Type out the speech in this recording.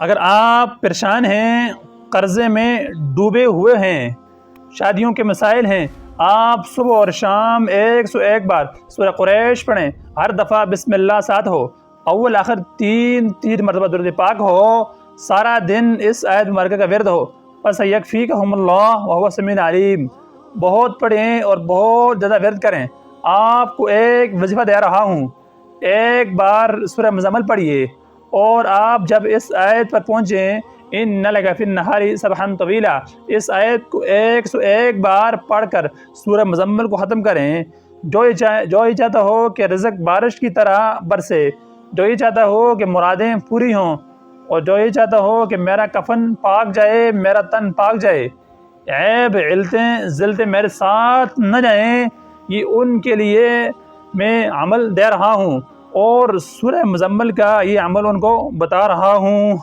اگر آپ پریشان ہیں، قرضے میں ڈوبے ہوئے ہیں، شادیوں کے مسائل ہیں، آپ صبح اور شام 101 بار سورہ قریش پڑھیں، ہر دفعہ بسم اللہ ساتھ ہو، اول آخر تین مرتبہ درود پاک ہو، سارا دن اس آیت مبارکہ کا ورد ہو، پس یکفیکہم اللہ وہو السمیع العلیم، بہت پڑھیں اور بہت زیادہ ورد کریں۔ آپ کو ایک وظیفہ دے رہا ہوں، ایک بار سورہ مزمل پڑھیے، اور آپ جب اس آیت پر پہنچیں ان لک فی النہار سبحا طویلا، اس آیت کو 101 بار پڑھ کر سورہ مزمل کو ختم کریں۔ جو یہ چاہتا ہو کہ رزق بارش کی طرح برسے، جو یہ چاہتا ہو کہ مرادیں پوری ہوں، اور جو یہ چاہتا ہو کہ میرا کفن پاک جائے، میرا تن پاک جائے، عیب علتیں ذلتیں میرے ساتھ نہ جائیں، یہ ان کے لیے میں عمل دے رہا ہوں، اور سورہ مزمل کا یہ عمل ان کو بتا رہا ہوں۔